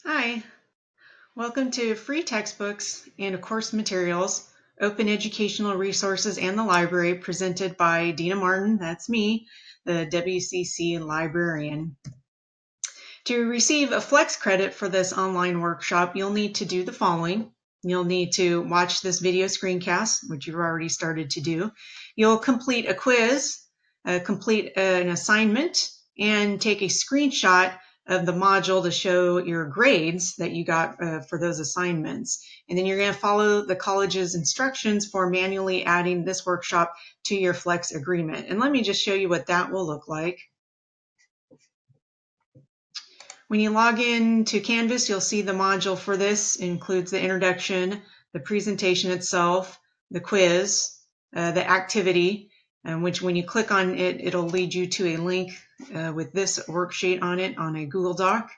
Hi, welcome to Free Textbooks and Course Materials, Open Educational Resources and the Library, presented by Dina Martin, that's me, the WCC librarian. To receive a flex credit for this online workshop, you'll need to do the following. You'll need to watch this video screencast, which you've already started to do. You'll complete a quiz, complete an assignment, and take a screenshot of the module to show your grades that you got for those assignments. And then you're going to follow the college's instructions for manually adding this workshop to your Flex agreement. And let me just show you what that will look like. When you log in to Canvas, you'll see the module for this includes the introduction, the presentation itself, the quiz, the activity, which when you click on it, it'll lead you to a link with this worksheet on it on a Google Doc,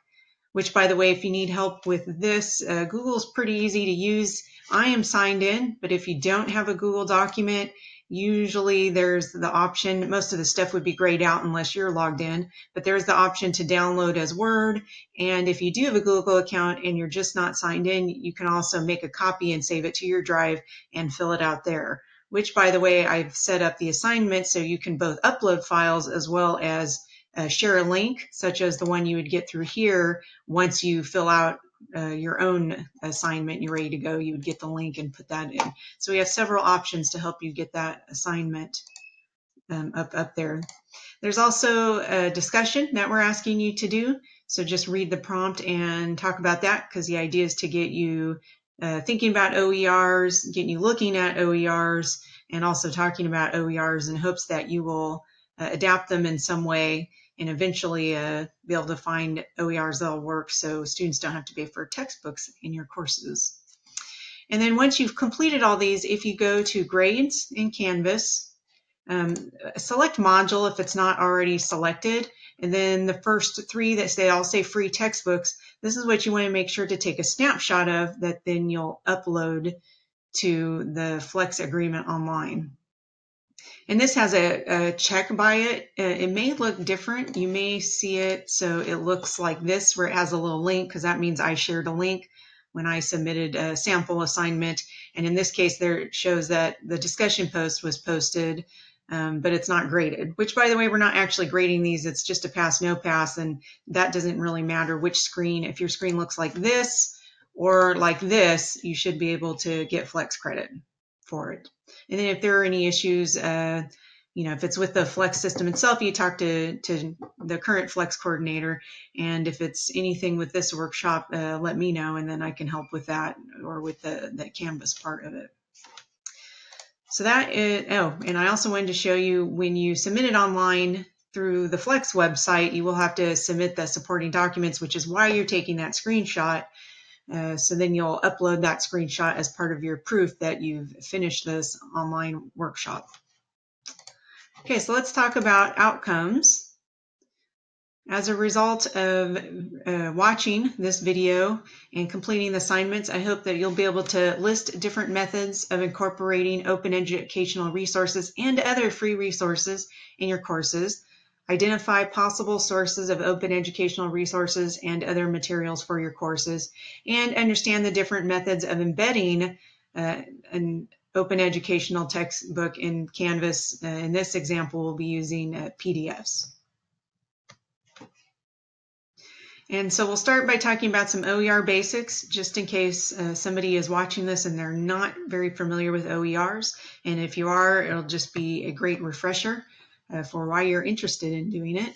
which, by the way, if you need help with this, Google's pretty easy to use. I am signed in, but if you don't have a Google document, usually there's the option, most of the stuff would be grayed out unless you're logged in, but there's the option to download as Word. And if you do have a Google account and you're just not signed in, you can also make a copy and save it to your drive and fill it out there. Which, by the way, I've set up the assignment so you can both upload files as well as share a link, such as the one you would get through here. Once you fill out your own assignment, you're ready to go, you would get the link and put that in. So we have several options to help you get that assignment up there. There's also a discussion that we're asking you to do. So just read the prompt and talk about that, because the idea is to get you thinking about OERs, getting you looking at OERs, and also talking about OERs in hopes that you will adapt them in some way and eventually be able to find OERs that'll work so students don't have to pay for textbooks in your courses. And then once you've completed all these, if you go to Grades in Canvas, select Module if it's not already selected, and then the first three that say, I'll say Free Textbooks, this is what you want to make sure to take a snapshot of that then you'll upload to the Flex agreement online. And this has a check by it. It may look different. You may see it so it looks like this, where it has a little link, because that means I shared a link when I submitted a sample assignment. And in this case, there it shows that the discussion post was posted, but it's not graded, which, by the way, we're not actually grading these. It's just a pass, no pass, and that doesn't really matter which screen. If your screen looks like this or like this, you should be able to get Flex credit for it. And then if there are any issues, if it's with the Flex system itself, you talk to the current Flex coordinator. And if it's anything with this workshop, let me know, and then I can help with that or with the Canvas part of it. So that is, and I also wanted to show you when you submit it online through the Flex website, you will have to submit the supporting documents, which is why you're taking that screenshot. So then you'll upload that screenshot as part of your proof that you've finished this online workshop. Okay, so let's talk about outcomes. As a result of watching this video and completing the assignments, I hope that you'll be able to list different methods of incorporating open educational resources and other free resources in your courses, identify possible sources of open educational resources and other materials for your courses, and understand the different methods of embedding an open educational textbook in Canvas. In this example, we'll be using PDFs. And so we'll start by talking about some OER basics, just in case somebody is watching this and they're not very familiar with OERs. And if you are, it'll just be a great refresher for why you're interested in doing it.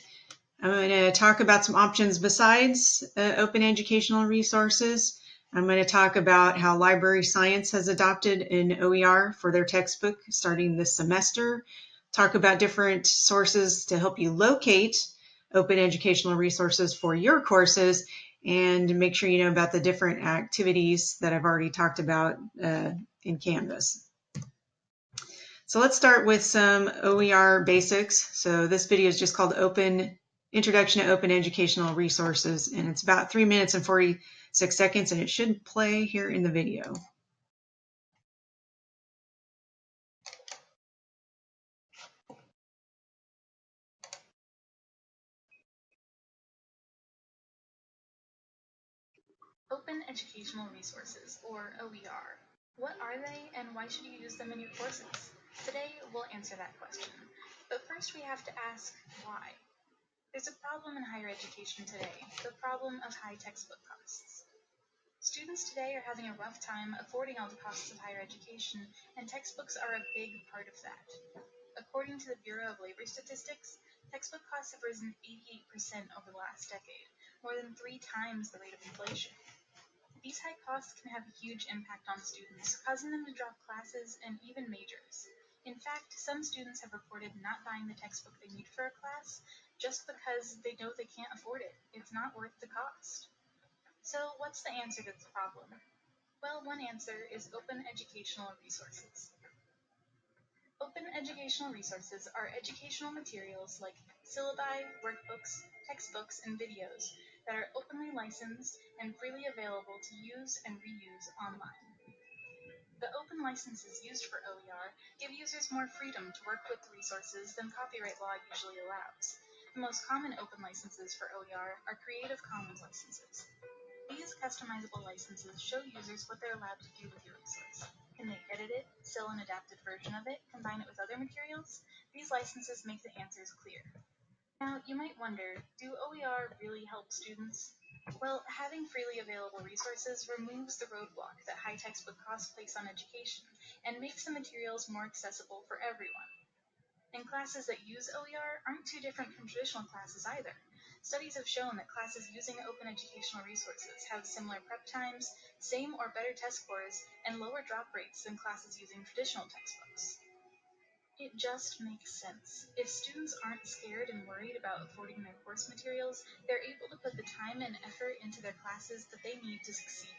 I'm going to talk about some options besides open educational resources. I'm going to talk about how Library Science has adopted an OER for their textbook starting this semester. Talk about different sources to help you locate open educational resources for your courses, and make sure you know about the different activities that I've already talked about in Canvas. So let's start with some OER basics. So this video is just called Introduction to Open Educational Resources, and it's about 3 minutes and 46 seconds, and it should play here in the video. Open Educational Resources, or OER. What are they, and why should you use them in your courses? Today, we'll answer that question. But first, we have to ask why. There's a problem in higher education today, the problem of high textbook costs. Students today are having a rough time affording all the costs of higher education, and textbooks are a big part of that. According to the Bureau of Labor Statistics, textbook costs have risen 88% over the last decade, more than 3 times the rate of inflation. These high costs can have a huge impact on students, causing them to drop classes and even majors. In fact, some students have reported not buying the textbook they need for a class just because they know they can't afford it. It's not worth the cost. So, what's the answer to this problem? Well, one answer is open educational resources. Open educational resources are educational materials like syllabi, workbooks, textbooks, and videos that are openly licensed and freely available to use and reuse online. The open licenses used for OER give users more freedom to work with the resources than copyright law usually allows. The most common open licenses for OER are Creative Commons licenses. These customizable licenses show users what they're allowed to do with your resource. Can they edit it, sell an adapted version of it, combine it with other materials? These licenses make the answers clear. Now, you might wonder, do OER really help students? Well, having freely available resources removes the roadblock that high textbook costs place on education and makes the materials more accessible for everyone. And classes that use OER aren't too different from traditional classes either. Studies have shown that classes using open educational resources have similar prep times, same or better test scores, and lower drop rates than classes using traditional textbooks. It just makes sense. If students aren't scared and worried about affording their course materials, they're able to put the time and effort into their classes that they need to succeed.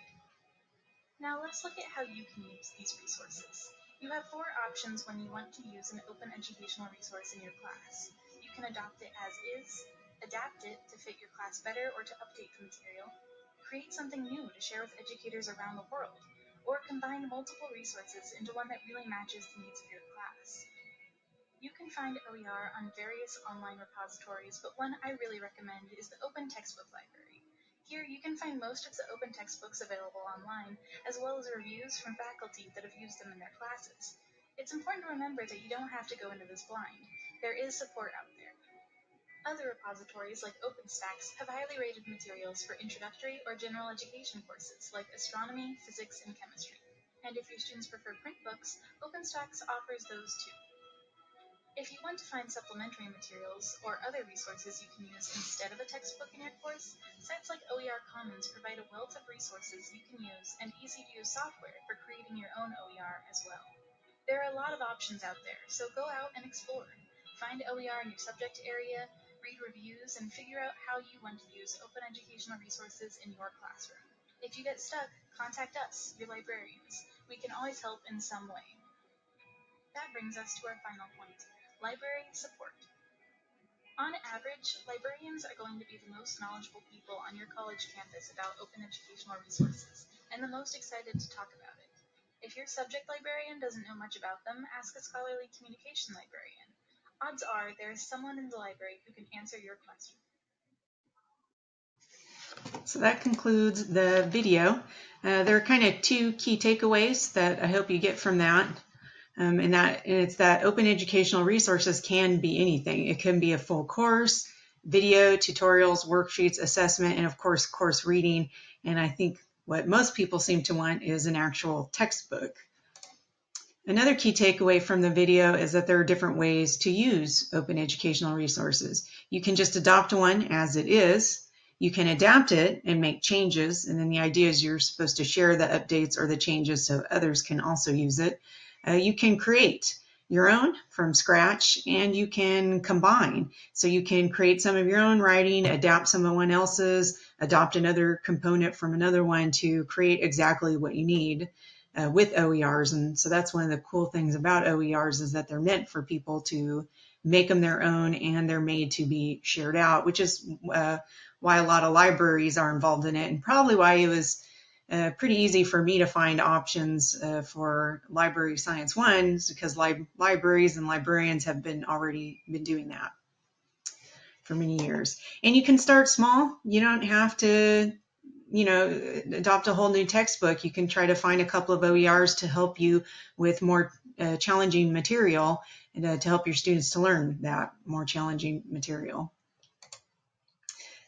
Now let's look at how you can use these resources. You have 4 options when you want to use an open educational resource in your class. You can adopt it as is, adapt it to fit your class better or to update the material, create something new to share with educators around the world, or combine multiple resources into one that really matches the needs of your class. You can find OER on various online repositories, but one I really recommend is the Open Textbook Library. Here you can find most of the open textbooks available online, as well as reviews from faculty that have used them in their classes. It's important to remember that you don't have to go into this blind. There is support out there. Other repositories like OpenStax have highly rated materials for introductory or general education courses like astronomy, physics, and chemistry. And if your students prefer print books, OpenStax offers those too. If you want to find supplementary materials or other resources you can use instead of a textbook in your course, sites like OER Commons provide a wealth of resources you can use and easy-to-use software for creating your own OER as well. There are a lot of options out there, so go out and explore. Find OER in your subject area, read reviews, and figure out how you want to use open educational resources in your classroom. If you get stuck, contact us, your librarians. We can always help in some way. That brings us to our final point. Library support. On average, librarians are going to be the most knowledgeable people on your college campus about open educational resources, and the most excited to talk about it. If your subject librarian doesn't know much about them, ask a scholarly communication librarian. Odds are there is someone in the library who can answer your question. So that concludes the video. There are kind of 2 key takeaways that I hope you get from that. And it's that open educational resources can be anything. It can be a full course, video, tutorials, worksheets, assessment, and of course, course reading. And I think what most people seem to want is an actual textbook. Another key takeaway from the video is that there are different ways to use open educational resources. You can just adopt one as it is. You can adapt it and make changes. And then the idea is you're supposed to share the updates or the changes so others can also use it. You can create your own from scratch, and you can combine. So you can create some of your own writing, adapt someone else's, adopt another component from another one to create exactly what you need with OERs. And so that's one of the cool things about OERs is that they're meant for people to make them their own, and they're made to be shared out, which is why a lot of libraries are involved in it, and probably why it was pretty easy for me to find options for Library Science 1, because libraries and librarians have already been doing that for many years. And you can start small. You don't have to adopt a whole new textbook, you can try to find a couple of OERs to help you with more challenging material and to help your students to learn that more challenging material.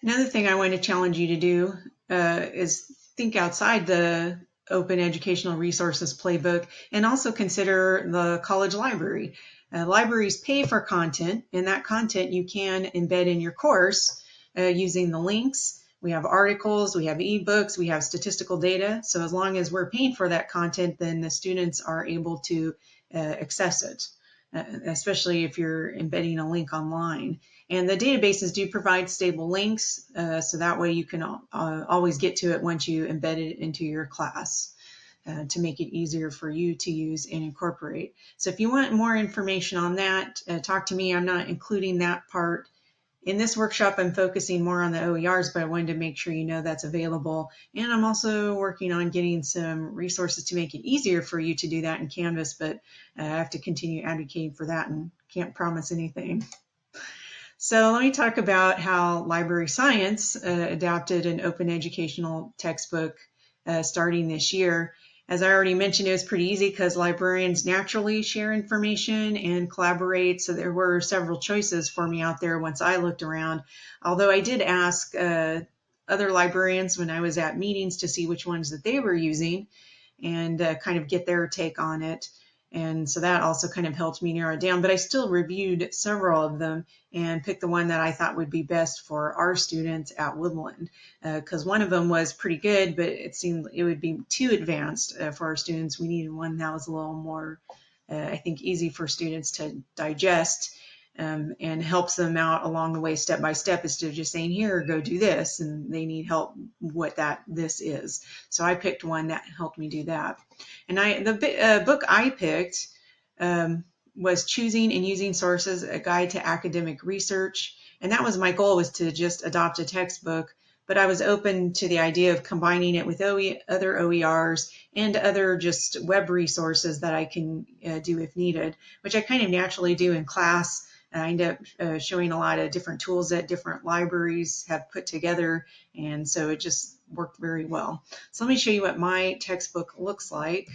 Another thing I want to challenge you to do is think outside the Open Educational Resources Playbook and also consider the college library. Libraries pay for content, and that content you can embed in your course using the links. We have articles, we have ebooks, we have statistical data. So as long as we're paying for that content, then the students are able to access it, especially if you're embedding a link online. And the databases do provide stable links, so that way you can always get to it once you embed it into your class to make it easier for you to use and incorporate. So if you want more information on that, talk to me. I'm not including that part in this workshop. I'm focusing more on the OERs, but I wanted to make sure you know that's available. And I'm also working on getting some resources to make it easier for you to do that in Canvas, but I have to continue advocating for that and can't promise anything. So let me talk about how Library Science adapted an open educational textbook starting this year. As I already mentioned, it was pretty easy because librarians naturally share information and collaborate. So there were several choices for me out there once I looked around. Although I did ask other librarians when I was at meetings to see which ones that they were using and kind of get their take on it. And so that also kind of helped me narrow it down. But I still reviewed several of them and picked the one that I thought would be best for our students at Woodland. Because one of them was pretty good, but it seemed it would be too advanced for our students. We needed one that was a little more, I think, easy for students to digest and helps them out along the way step by step instead of just saying, here, go do this, and they need help what this is. So I picked one that helped me do that. And the book I picked was Choosing and Using Sources, A Guide to Academic Research. And that was my goal, was to just adopt a textbook, but I was open to the idea of combining it with other OERs and other just web resources that I can do if needed, which I kind of naturally do in class. I end up showing a lot of different tools that different libraries have put together, and so it just worked very well. So let me show you what my textbook looks like,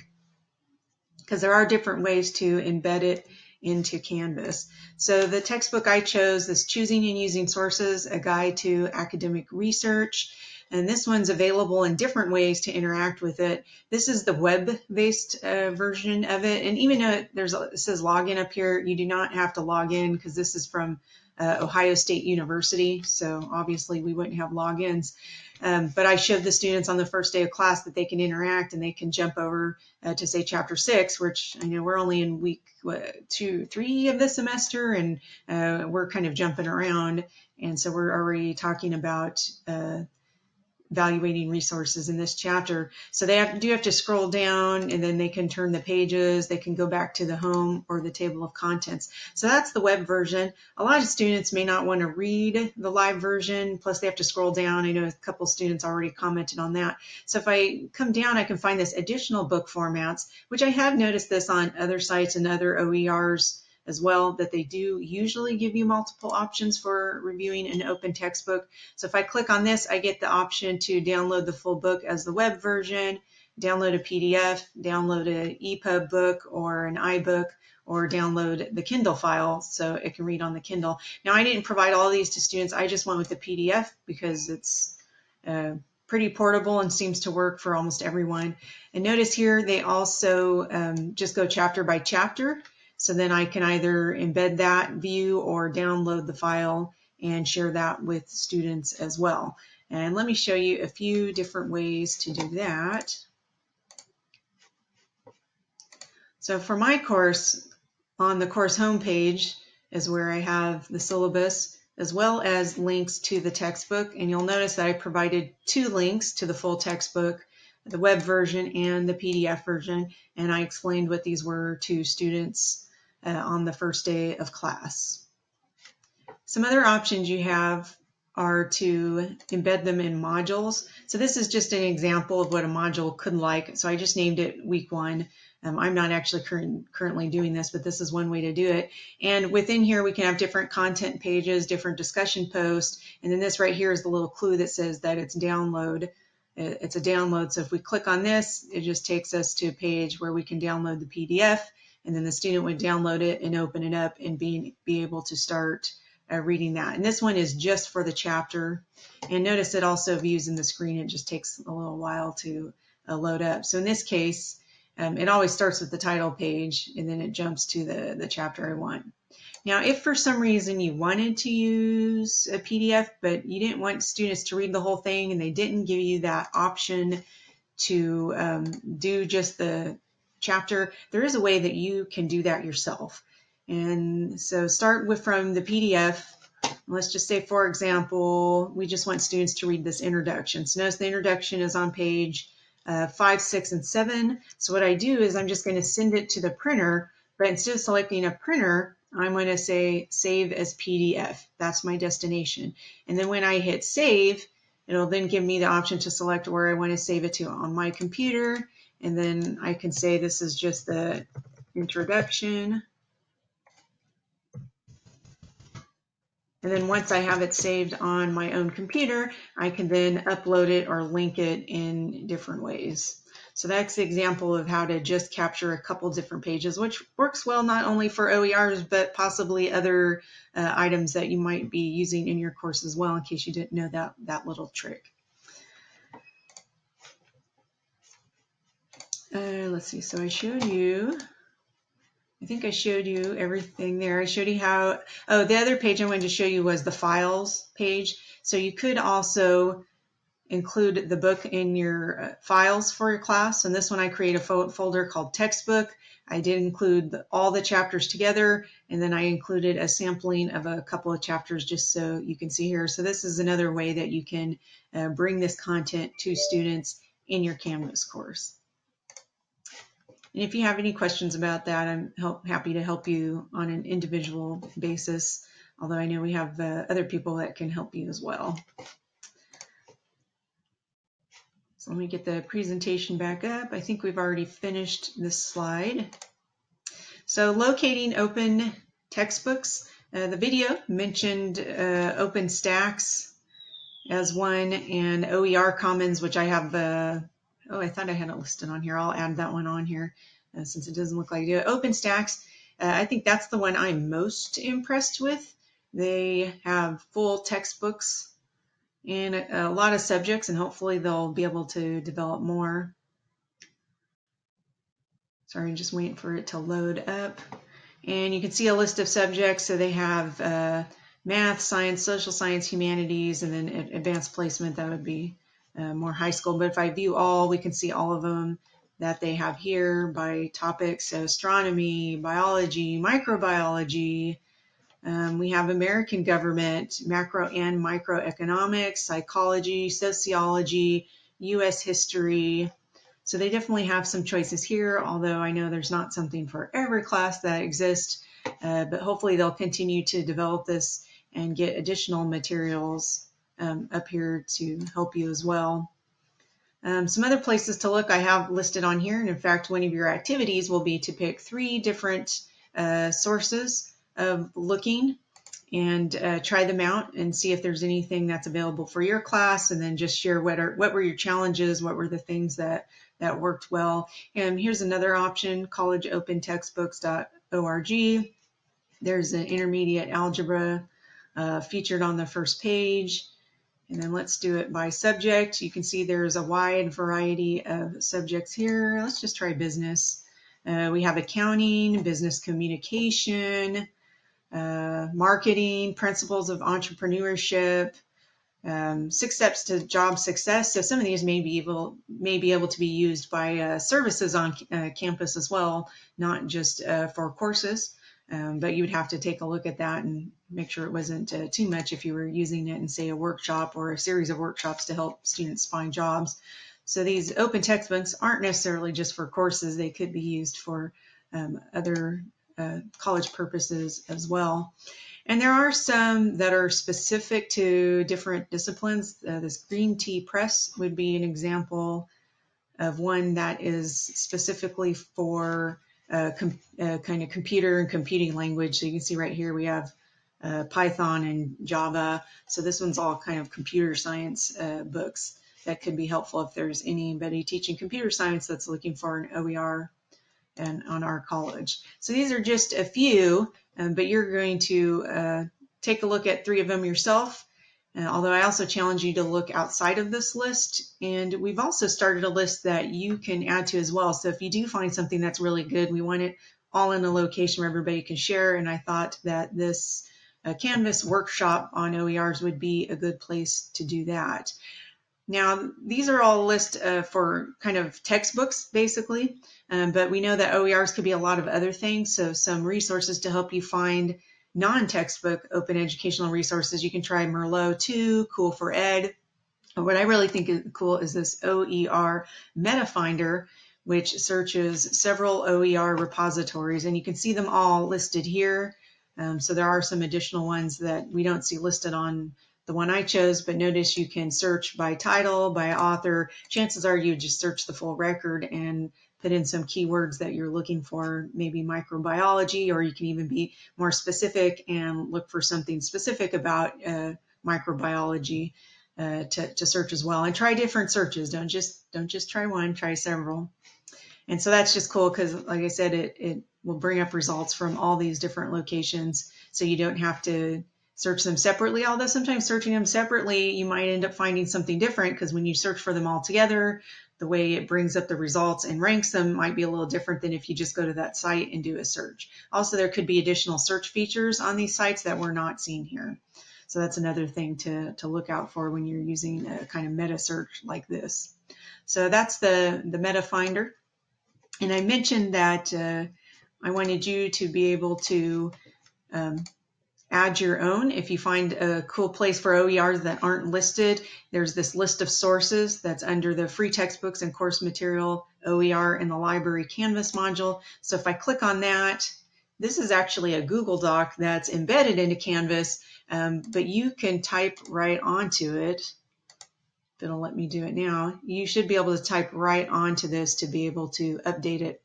because there are different ways to embed it into Canvas. So the textbook I chose is Choosing and Using Sources, A Guide to Academic Research. And this one's available in different ways to interact with it. This is the web-based version of it. And even though it says login up here, you do not have to log in because this is from Ohio State University. So obviously we wouldn't have logins. But I showed the students on the first day of class that they can interact and they can jump over to say chapter 6, which I know we're only in week 2, 3 of the semester, and we're kind of jumping around. And so we're already talking about evaluating resources in this chapter. So they do have to scroll down, and then they can turn the pages, they can go back to the home or the table of contents. So that's the web version. A lot of students may not want to read the live version, plus they have to scroll down. I know a couple students already commented on that. So if I come down, I can find this additional book formats, which I have noticed this on other sites and other OERs as well, that they do usually give you multiple options for reviewing an open textbook. So if I click on this, I get the option to download the full book as the web version, download a PDF, download an EPUB book or an iBook, or download the Kindle file so it can read on the Kindle. Now, I didn't provide all these to students. I just went with the PDF because it's pretty portable and seems to work for almost everyone. And notice here, they also just go chapter by chapter. So then I can either embed that view or download the file and share that with students as well. And let me show you a few different ways to do that. So for my course, on the course homepage is where I have the syllabus as well as links to the textbook. And you'll notice that I provided 2 links to the full textbook, the web version and the PDF version. And I explained what these were to students on the first day of class. Some other options you have are to embed them in modules. So this is just an example of what a module could like. So I just named it week 1. I'm not actually currently doing this, but this is one way to do it. And within here, we can have different content pages, different discussion posts. And then this right here is the little clue that says that it's download it's a download. So if we click on this, it just takes us to a page where we can download the PDF, and then the student would download it and open it up and be able to start reading that. And this one is just for the chapter. And notice it also views in the screen. It just takes a little while to load up. So in this case, it always starts with the title page, and then it jumps to the chapter I want. Now, if for some reason you wanted to use a PDF, but you didn't want students to read the whole thing, and they didn't give you that option to do just the chapter, there is a way that you can do that yourself. And so start from the PDF. Let's just say, for example, we just want students to read this introduction. So notice the introduction is on page 5, 6, and 7. So what I do is I'm just going to send it to the printer, but instead of selecting a printer, I'm going to say save as PDF. That's my destination. And then when I hit save, it'll then give me the option to select where I want to save it to on my computer. And then I can say this is just the introduction. And then once I have it saved on my own computer, I can then upload it or link it in different ways. So that's the example of how to just capture a couple different pages, which works well not only for OERs, but possibly other items that you might be using in your course as well, in case you didn't know that little trick. Let's see, so I showed you, I think I showed you everything there. I showed you how, the other page I wanted to show you was the files page. So you could also include the book in your files for your class. And this one I create a folder called textbook. I did include all the chapters together, and then I included a sampling of a couple of chapters just so you can see here. So this is another way that you can bring this content to students in your Canvas course. And if you have any questions about that, I'm happy to help you on an individual basis, although I know we have other people that can help you as well. So let me get the presentation back up. I think we've already finished this slide. So locating open textbooks. The video mentioned OpenStax as one, and OER Commons, which I have, I thought I had it listed on here. I'll add that one on here since it doesn't look like I do it. OpenStax, I think that's the one I'm most impressed with. They have full textbooks and a lot of subjects, and hopefully they'll be able to develop more. Sorry, just waiting for it to load up. And you can see a list of subjects. So they have math, science, social science, humanities, and then advanced placement. That would be more high school. But if I view all, we can see all of them that they have here by topics. So astronomy, biology, microbiology. We have American government, macro and microeconomics, psychology, sociology, U.S. history. So they definitely have some choices here, although I know there's not something for every class that exists, but hopefully they'll continue to develop this and get additional materials up here to help you as well. Some other places to look I have listed on here, and in fact one of your activities will be to pick 3 different sources of looking and try them out and see if there's anything that's available for your class, and then just share what were your challenges, what were the things that worked well. And here's another option, collegeopentextbooks.org. There's an intermediate algebra featured on the first page. And then let's do it by subject. You can see there's a wide variety of subjects here. Let's just try business. We have accounting, business communication, marketing, principles of entrepreneurship, 6 steps to job success. So some of these may be able to be used by services on campus as well, not just for courses. But you would have to take a look at that and make sure it wasn't too much if you were using it in, say, a workshop or a series of workshops to help students find jobs. So these open textbooks aren't necessarily just for courses. They could be used for other college purposes as well. And there are some that are specific to different disciplines. This Green Tea Press would be an example of one that is specifically for kind of computer and computing language. So you can see right here we have Python and Java. So this one's all kind of computer science books. that could be helpful if there's anybody teaching computer science that's looking for an OER and on our college. So these are just a few, but you're going to take a look at 3 of them yourself. Although I also challenge you to look outside of this list, and we've also started a list that you can add to as well. So if you do find something that's really good, we want it all in a location where everybody can share, and I thought that this Canvas workshop on OERs would be a good place to do that. Now, these are all lists for kind of textbooks, basically, but we know that OERs could be a lot of other things, so some resources to help you find non-textbook open educational resources. You can try Merlot 2, Cool for Ed. What I really think is cool is this OER Meta Finder, which searches several OER repositories, and you can see them all listed here. So there are some additional ones that we don't see listed on the one I chose, but notice you can search by title, by author. Chances are you just search the full record and put in some keywords that you're looking for, maybe microbiology, or you can even be more specific and look for something specific about microbiology to search as well. And try different searches. Don't just try one, try several. And so that's just cool because, like I said, it will bring up results from all these different locations, so you don't have to search them separately, although sometimes searching them separately, you might end up finding something different, because when you search for them all together, the way it brings up the results and ranks them might be a little different than if you just go to that site and do a search. Also, there could be additional search features on these sites that we're not seeing here. So that's another thing to look out for when you're using a kind of meta search like this. So that's the Meta Finder. And I mentioned that I wanted you to be able to add your own. If you find a cool place for OERs that aren't listed, there's this list of sources that's under the free textbooks and course material OER in the library Canvas module. So if I click on that, this is actually a Google Doc that's embedded into Canvas, but you can type right onto it. If it'll let me do it now, you should be able to type right onto this to be able to update it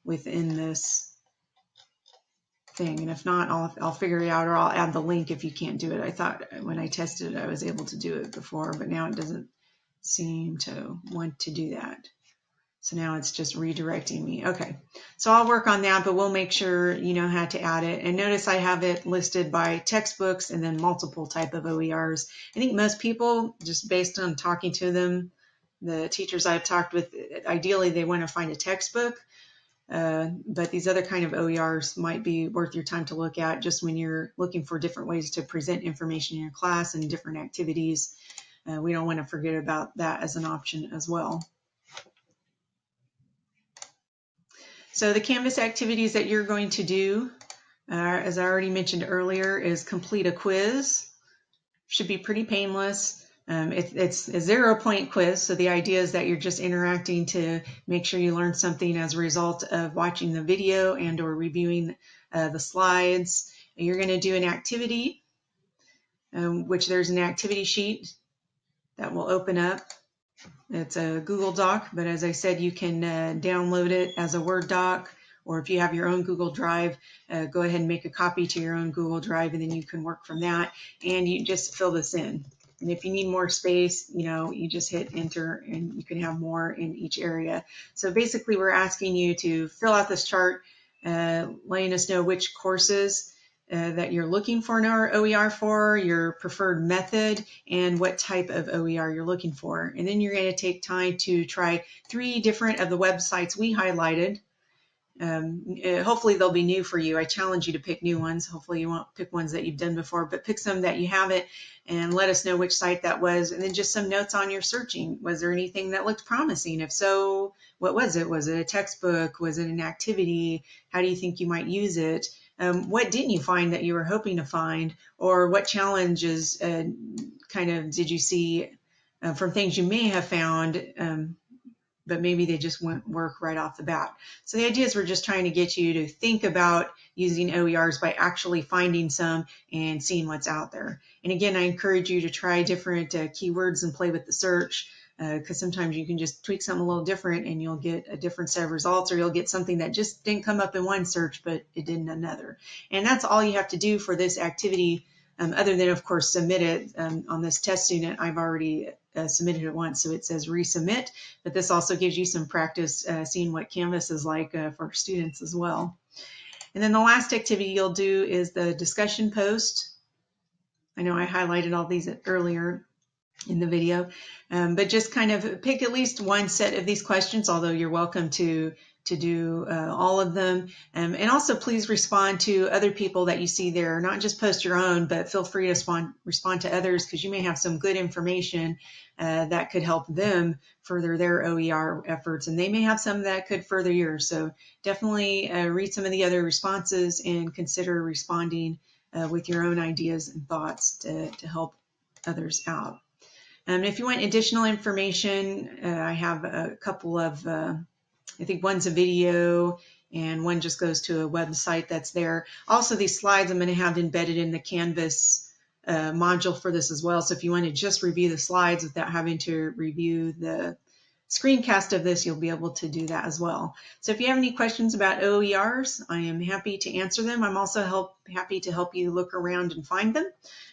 within this thing. And if not, I'll figure it out, or I'll add the link if you can't do it. I thought when I tested it, I was able to do it before, but now it doesn't seem to want to do that. So now it's just redirecting me. Okay, so I'll work on that, but we'll make sure you know how to add it. And notice I have it listed by textbooks and then multiple type of OERs. I think most people, just based on talking to them, the teachers I've talked with, ideally they want to find a textbook, but these other kind of OERs might be worth your time to look at just when you're looking for different ways to present information in your class and different activities. We don't want to forget about that as an option as well. So the Canvas activities that you're going to do, as I already mentioned earlier, is complete a quiz. Should be pretty painless. It's a 0-point quiz, so the idea is that you're just interacting to make sure you learn something as a result of watching the video and or reviewing the slides. You're going to do an activity, which there's an activity sheet that will open up. It's a Google Doc, but as I said, you can download it as a Word doc, or if you have your own Google Drive, go ahead and make a copy to your own Google Drive, and then you can work from that, and you just fill this in. And if you need more space, you just hit enter, and you can have more in each area. So basically, we're asking you to fill out this chart, letting us know which courses that you're looking for an OER for, your preferred method, and what type of OER you're looking for. And then you're going to take time to try 3 different of the websites we highlighted. Hopefully they'll be new for you. I challenge you to pick new ones. Hopefully you won't pick ones that you've done before, but pick some that you haven't and let us know which site that was. And then just some notes on your searching. Was there anything that looked promising? If so, what was it? Was it a textbook? Was it an activity? How do you think you might use it? What didn't you find that you were hoping to find? Or what challenges kind of did you see from things you may have found, but maybe they just wouldn't work right off the bat? So the idea is we're just trying to get you to think about using OERs by actually finding some and seeing what's out there. And again, I encourage you to try different keywords and play with the search, because sometimes you can just tweak something a little different and you'll get a different set of results, or you'll get something that just didn't come up in one search, but it did in another. And that's all you have to do for this activity, other than, of course, submit it. On this test student, I've already submitted it once, so it says resubmit, but this also gives you some practice seeing what Canvas is like for students as well. And then the last activity you'll do is the discussion post. I know I highlighted all these earlier in the video, but just kind of pick at least one set of these questions, although you're welcome to do all of them. And also please respond to other people that you see there, not just post your own, but feel free to respond to others, because you may have some good information that could help them further their OER efforts, and they may have some that could further yours. So definitely read some of the other responses and consider responding with your own ideas and thoughts to help others out. If you want additional information, I have a couple of, I think one's a video and one just goes to a website that's there. Also, these slides I'm going to have embedded in the Canvas module for this as well. So if you want to just review the slides without having to review the screencast of this, you'll be able to do that as well. So if you have any questions about OERs, I am happy to answer them. I'm also happy to help you look around and find them.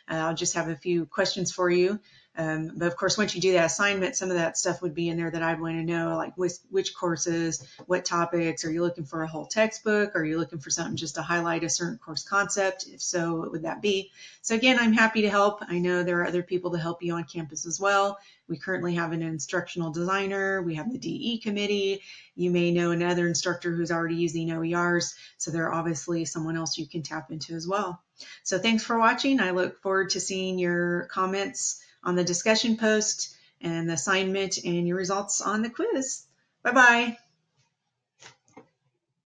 I'll just have a few questions for you. But of course, once you do that assignment, some of that stuff would be in there that I'd want to know, like which courses, what topics. Are you looking for a whole textbook? Are you looking for something just to highlight a certain course concept? If so, what would that be? So again, I'm happy to help. I know there are other people to help you on campus as well. We currently have an instructional designer. We have the DE committee. You may know another instructor who's already using OERs. So they're obviously someone else you can tap into as well. So thanks for watching. I look forward to seeing your comments on the discussion post and the assignment and your results on the quiz. Bye-bye.